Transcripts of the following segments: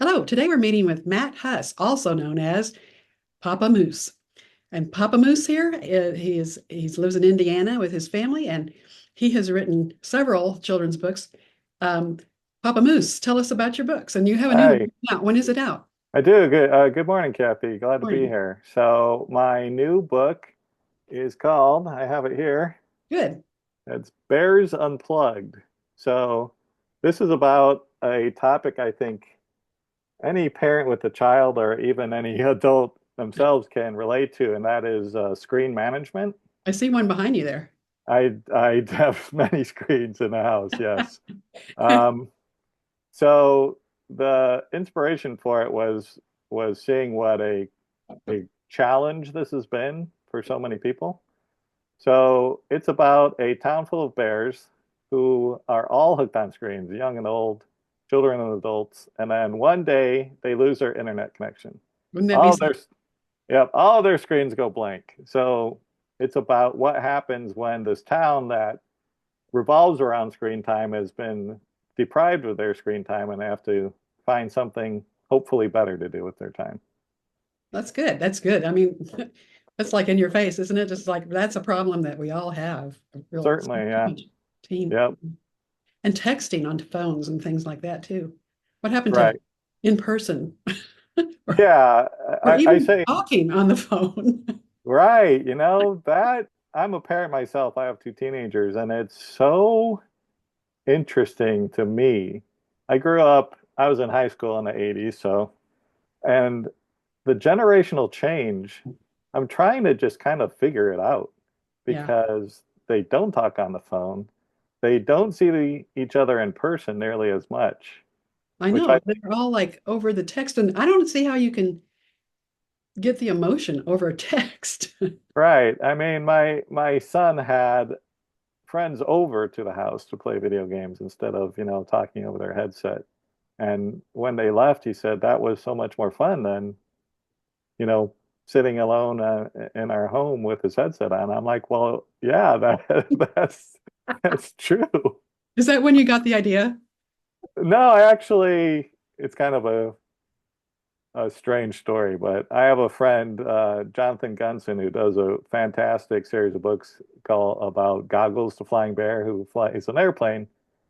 Hello, today we're meeting with Matt Huss, also known as Papa Moose. And Papa Moose here, he lives in Indiana with his family, and he has written several children's books. Um, Papa Moose, tell us about your books. And you have a new one Hi, out. When is it out? I do. Good morning, Kathy. Glad to be Morning. here. So my new book is called, I have it here. Good. It's Bears Unplugged. So this is about a topic I think any parent with a child or even any adult themselves can relate to, and that is screen management. I see one behind you there. I have many screens in the house, yes. Um, so the inspiration for it was seeing what a challenge this has been for so many people. So it's about a town full of bears who are all hooked on screens, young and old, children and adults. And then one day they lose their internet connection. Wouldn't that be All so? their Yep, all their screens go blank. So it's about what happens when this town that revolves around screen time has been deprived of their screen time and they have to find something hopefully better to do with their time. That's good. That's good. I mean, that's like in your face, isn't it? Just like that's a problem that we all have. Real Certainly, yeah. team Yep. and texting on phones and things like that too. What happened to Right. in person or, Yeah, or I even say talking on the phone? right, that I'm a parent myself. I have two teenagers, and it's so interesting to me. I was in high school in the 80s, so and the generational change, I'm trying to just kind of figure it out Yeah, because they don't talk on the phone. They don't see each other in person nearly as much, I which I know. They're all like over the text, and I don't see how you can get the emotion over a text. right. I mean, my son had friends over to the house to play video games instead of, talking over their headset. And when they left, he said that was so much more fun than, you know, sitting alone in our home with his headset on. I'm like, well, yeah, that's true. Is that when you got the idea? No, I actually, it's kind of a strange story, but I have a friend, Jonathan Gunson, who does a fantastic series of books called about Goggles to Flying Bear, who flies an airplane.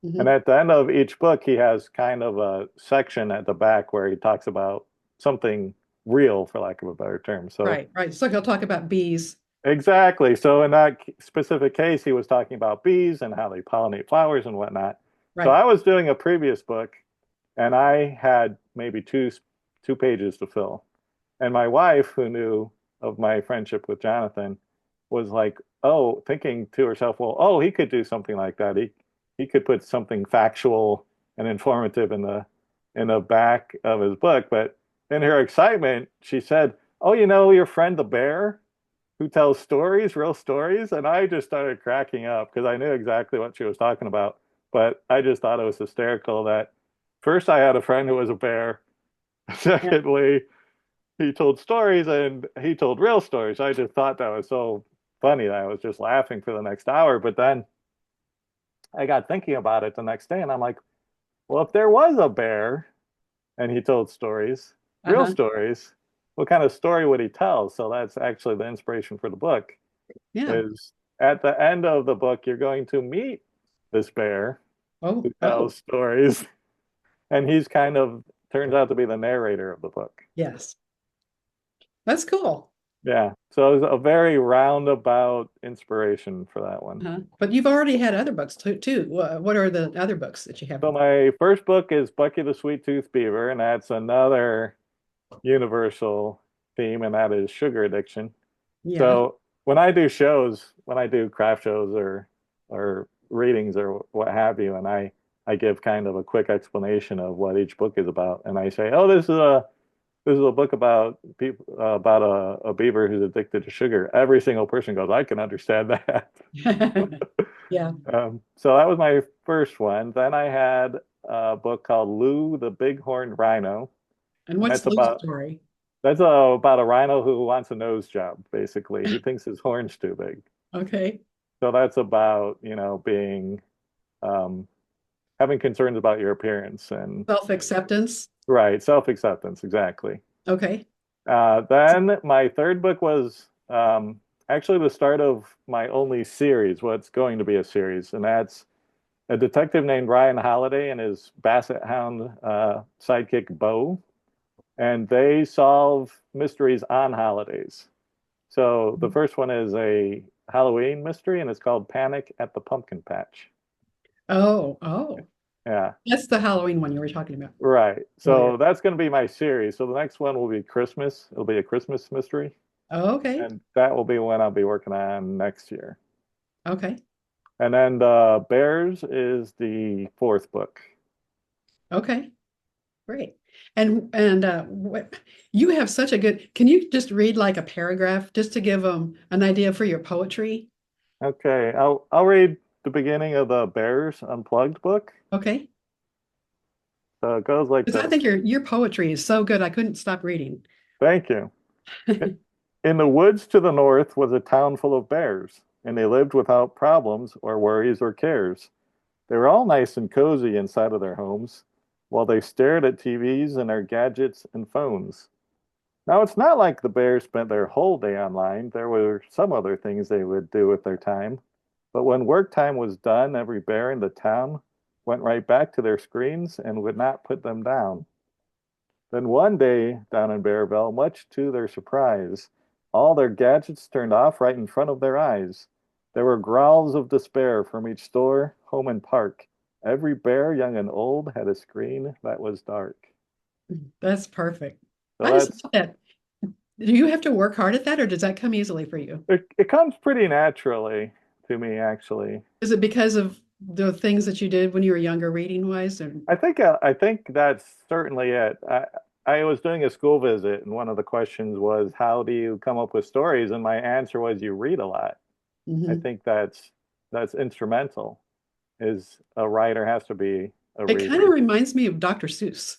And Hmm. at the end of each book, he has kind of a section at the back where he talks about something real, for lack of a better term. So, Right, right. So he'll talk about bees. exactly. So, in that specific case, he was talking about bees and how they pollinate flowers and whatnot. So, Right. I was doing a previous book and I had maybe two pages to fill. And my wife, who knew of my friendship with Jonathan, was like, oh, thinking to herself, well, oh, he could do something like that. He could put something factual and informative in the back of his book. But in her excitement, she said, oh, your friend the bear who tells stories, real stories. And I just started cracking up because I knew exactly what she was talking about. But I just thought it was hysterical that first I had a friend who was a bear. Yeah. Secondly, he told stories and he told real stories. I just thought that was so funny that I was just laughing for the next hour. But then I got thinking about it the next day and I'm like, well, if there was a bear and he told stories, real Uh-huh. stories, what kind of story would he tell? So that's actually the inspiration for the book Yeah. is at the end of the book, you're going to meet this bear Oh, who oh, tells stories and he's kind of turns out to be the narrator of the book. yes. That's cool. Yeah. So it was a very roundabout inspiration for that one. Uh-huh. But you've already had other books too. What are the other books that you have? So my first book is Bucky the Sweet Tooth Beaver, and that's another universal theme, and that is sugar addiction. Yeah. So when I do shows, when I do craft shows or readings or what have you, and I give kind of a quick explanation of what each book is about, and I say, oh, this is a book about people about a beaver who's addicted to sugar. Every single person goes, I can understand that. Yeah. So that was my first one. Then I had a book called Lou the Bighorn Rhino, And and what's Lou's story? about a rhino who wants a nose job. Basically, he thinks his horn's too big. Okay. So that's about being um, having concerns about your appearance and Self-acceptance. Right, self-acceptance, exactly. Okay. Then my third book was actually the start of my only series, what's going to be a series, and that's a detective named Ryan Holiday and his Basset Hound sidekick Bo, and they solve mysteries on holidays. So the first one is a Halloween mystery, and it's called Panic at the Pumpkin Patch. Oh, oh. Yeah, That's the Halloween one you were talking about right. earlier. So that's going to be my series. So the next one will be Christmas. It'll be a Christmas mystery, Oh, okay. and that will be one I'll be working on next year. Okay. And then the Bears is the fourth book. Okay. Great. And what you have such a good, can you just read like a paragraph just to give them an idea for your poetry? Okay, I'll read the beginning of the Bears Unplugged book. Okay. So it goes like Because I this. think your poetry is so good I couldn't stop reading. Thank you. In the woods to the north was a town full of bears, and they lived without problems or worries or cares. They were all nice and cozy inside of their homes, while they stared at TVs and their gadgets and phones. Now, it's not like the bears spent their whole day online. There were some other things they would do with their time. But when work time was done, every bear in the town went right back to their screens and would not put them down. Then one day, down in Bearville, much to their surprise, all their gadgets turned off right in front of their eyes. There were growls of despair from each store, home, and park. Every bear, young and old, had a screen that was dark. That's perfect. So I just that's love that. Do you have to work hard at that or does that come easily for you? it comes pretty naturally to me, actually. Is it because of the things that you did when you were younger reading wise? Or I think that's certainly it. I was doing a school visit, and one of the questions was, "How do you come up with stories?" And my answer was, "You read a lot." I Mhm. think that's instrumental. Is a writer has to be a It kind of reader. reminds me of Dr. Seuss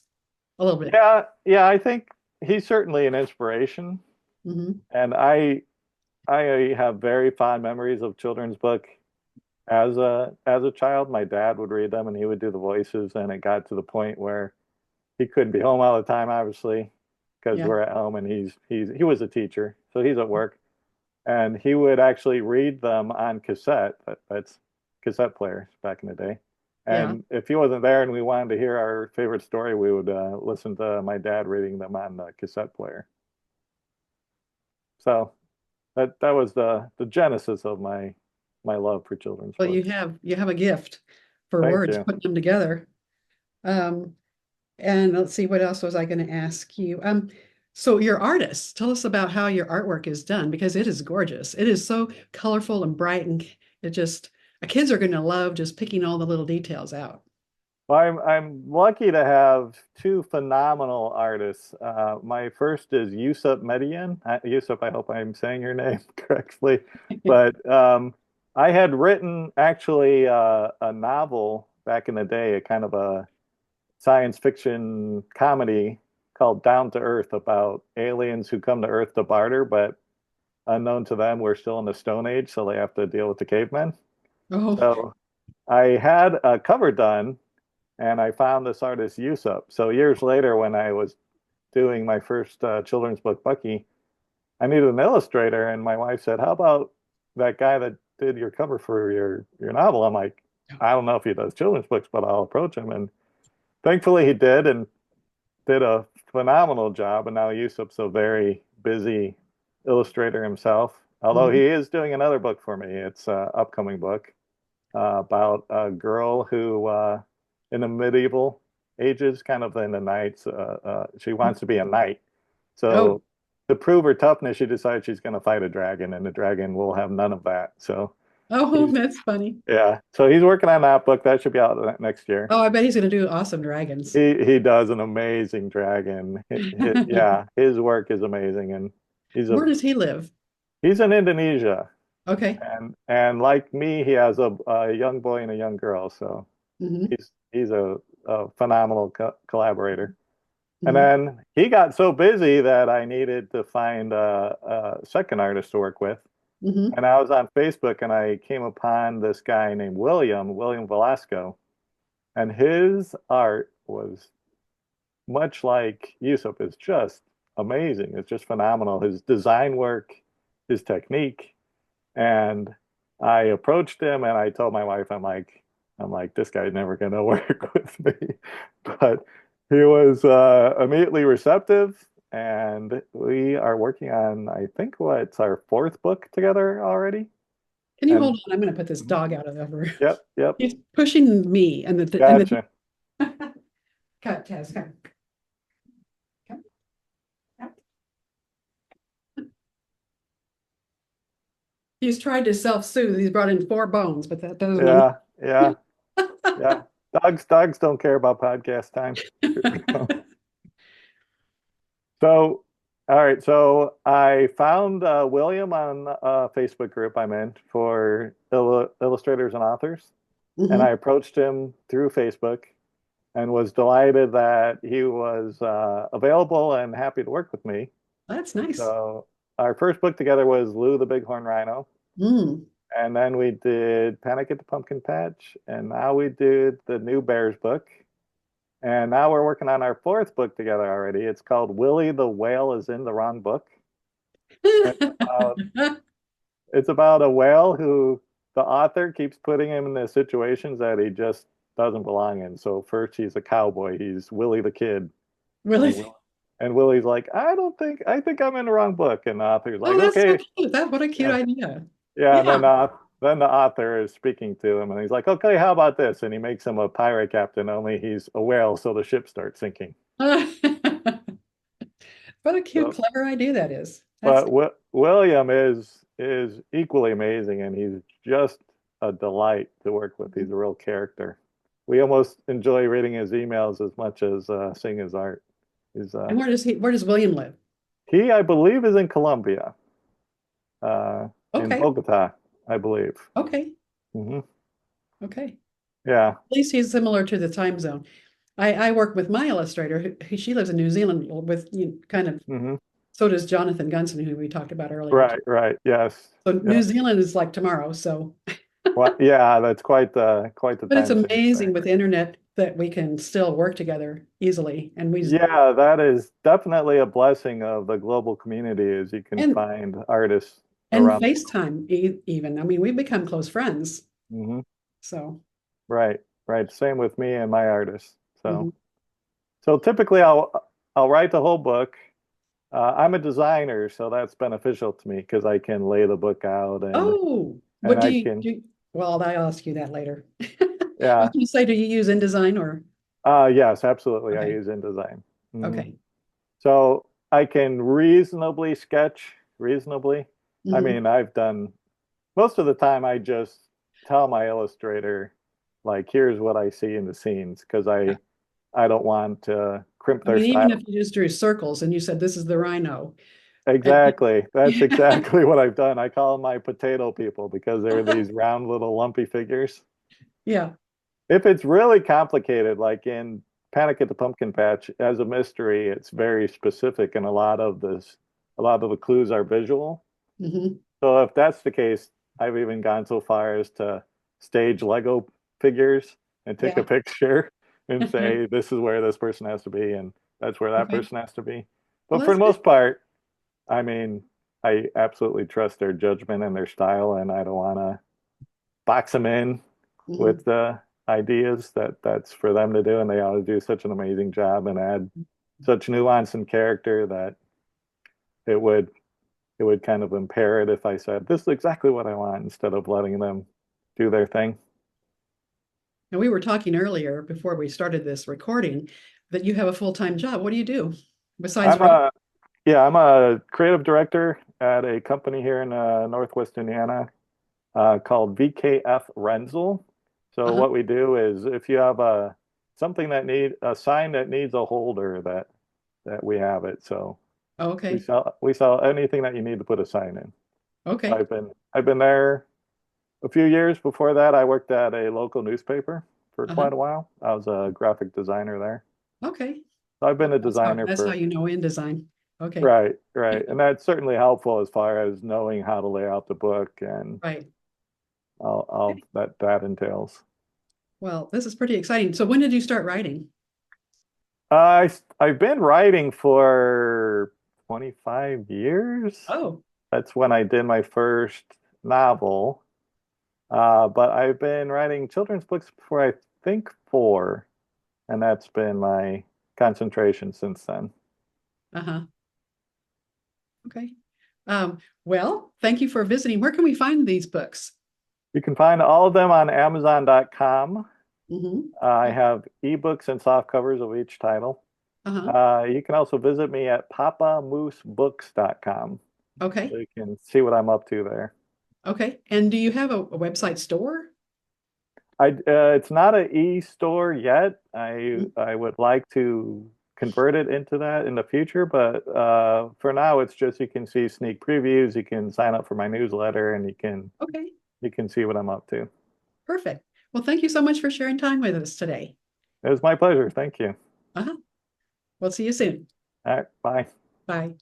a little bit. Yeah, yeah, I think he's certainly an inspiration, Hmm. and I have very fond memories of children's book as a child. My dad would read them, and he would do the voices, and it got to the point where he couldn't be home all the time, obviously, because Yeah, we're at home, and he was a teacher, so he's at work, and he would actually read them on cassette. That's cassette players back in the day. yeah. And if he wasn't there and we wanted to hear our favorite story, we would listen to my dad reading them on the cassette player. So that was the genesis of my love for children's Well, books. you have a gift for Thank words, you. putting them together. Um, and let's see, what else was I going to ask you? So your artist, tell us about how your artwork is done because it is gorgeous. It is so colorful and bright, and it just kids are going to love just picking all the little details out. Well, I'm lucky to have two phenomenal artists. My first is Yusuf Median. Yusuf, I hope I'm saying your name correctly. But I had written actually a novel back in the day, a kind of a science fiction comedy called Down to Earth about aliens who come to Earth to barter, but unknown to them, we're still in the Stone Age, so they have to deal with the cavemen. Oh, So I had a cover done and I found this artist Yusuf. So years later, when I was doing my first children's book, Bucky, I needed an illustrator, and my wife said, "How about that guy that did your cover for your novel?" I'm like, "I don't know if he does children's books, but I'll approach him." And thankfully, he did, and did a phenomenal job. And now Yusuf's a very busy illustrator himself. Although he mhm. is doing another book for me. It's an upcoming book about a girl who, in the medieval ages, kind of in the knights, she wants to be a knight. Oh, So to prove her toughness, she decides she's going to fight a dragon, and the dragon will have none of that. So oh, he's, that's funny. yeah. So he's working on that book. That should be out next year. Oh, I bet he's going to do awesome dragons. He does an amazing dragon. Yeah, his work is amazing, and he's a Where does he live? he's in Indonesia, Okay. and like me, he has a young boy and a young girl. So Hmm. he's a phenomenal collaborator. And Hmm. then he got so busy that I needed to find a second artist to work with. Hmm. And I was on Facebook and I came upon this guy named William Velasco, and his art was much like Yusuf, is just amazing. It's just phenomenal. His design work, his technique. And I approached him and I told my wife, I'm like, this guy's never gonna work with me. But he was immediately receptive, and we are working on, I think, what's our fourth book together already. Can you And hold on? I'm going to put this dog out of the room. yep, yep, He's pushing me and the gotcha. cut, Taz, come, come, come. He's tried to self-soothe. He's brought in four bones, but that doesn't. Yeah, yeah, yeah. Dogs don't care about podcast time. So, all right. So I found William on a Facebook group I'm in for illustrators and authors, and I Hmm. approached him through Facebook and was delighted that he was available and happy to work with me. That's nice. So our first book together was Lou the Bighorn Rhino, Mm. and then we did Panic at the Pumpkin Patch, and now we did the new Bears book. And now we're working on our fourth book together already. It's called Willie the Whale is in the Wrong Book. It's about, it's about a whale who the author keeps putting him in the situations that he just doesn't belong in. So first he's a cowboy, he's Willie the Kid, and Really? Will and Willie's like, I think I'm in the wrong book. And the author's like, Oh, that's so okay, cute. What a cute yeah, idea. yeah. And Yeah. then the author is speaking to him, and he's like, okay, how about this? And he makes him a pirate captain, only he's a whale, so the ship starts sinking. What a cute, So clever idea that is. That's But William is equally amazing, and he's just a delight to work with. He's a real character. We almost enjoy reading his emails as much as seeing his art. He's and where does William live? he, I believe, is in Colombia, uh, in Okay. Bogota, I believe. Okay. Hmm. Okay. Yeah. At least he's similar to the time zone. I work with my illustrator. She lives in New Zealand with kind of, Hmm. so does Jonathan Gunson, who we talked about earlier too. Right. Right. Yes. So Yeah. New Zealand is like tomorrow. So, Well, yeah. That's quite the but it's time change amazing there. with the internet that we can still work together easily. Yeah, that is definitely a blessing of the global community, is you can And find artists and around. FaceTime even. I mean, we've become close friends. Hmm. So, Right, right. Same with me and my artists. mhm. So typically I'll write the whole book. I'm a designer, so that's beneficial to me because I can lay the book out Oh, and what I can, well, I'll ask you that later. I was yeah. going to say, do you use InDesign or? Yes, absolutely. I Okay. use InDesign. Hmm. Okay. So I can reasonably sketch reasonably. I Hmm. mean, I've done most of the time I just tell my illustrator, like, here's what I see in the scenes because Yeah. I don't want to crimp I their mean, even if style. you just drew circles and you said, this is the rhino. And Exactly. That's yeah. exactly what I've done. I call them my potato people because they're these round little lumpy figures. Yeah. If it's really complicated, like in Panic at the Pumpkin Patch, as a mystery, it's very specific and a lot of the clues are visual. Hmm. So if that's the case, I've even gone so far as to stage Lego figures and take a Yeah. picture and say, this is where this person has to be, and that's where that Okay. person has to be. Well, But for that's the good. most part, I mean, I absolutely trust their judgment and their style, and I don't want to box them in Hmm. with the ideas that's for them to do, and they ought to do such an amazing job and add such nuance and character that it would it would kind of impair it if I said this is exactly what I want instead of letting them do their thing. And we were talking earlier before we started this recording that you have a full-time job. What do you do besides I'm write? a Yeah, I'm a creative director at a company here in Northwest Indiana called VKF Renzel. So Uh-huh. what we do is if you have a sign that needs a holder, that we have it. So Oh, we okay. sell anything that you need to put a sign in. So Okay. I've been there a few years. Before that, I worked at a local newspaper for Uh-huh. quite a while. I was a graphic designer there. Okay. So I've been a That's designer how for you know InDesign. Okay. right, right. And that's certainly helpful as far as knowing how to lay out the book and Right. all Okay. that entails. Well, this is pretty exciting. So when did you start writing? I've been writing for 25 years. Oh, That's when I did my first novel. But I've been writing children's books for I think four, and that's been my concentration since then. uh-huh. Okay. Well, thank you for visiting. Where can we find these books? You can find all of them on Amazon.com. Hmm. I have ebooks and soft covers of each title. Uh-huh. You can also visit me at papamoosebooks.com so Okay. you can see what I'm up to there. Okay. And do you have a website store? It's not an e-store yet. Mm. I would like to convert it into that in the future, but for now it's just you can see sneak previews, you can sign up for my newsletter, and Okay. you can see what I'm up to. Perfect. Well, thank you so much for sharing time with us today. It was my pleasure. Thank you. Uh-huh. We'll see you soon. All right, bye. Bye.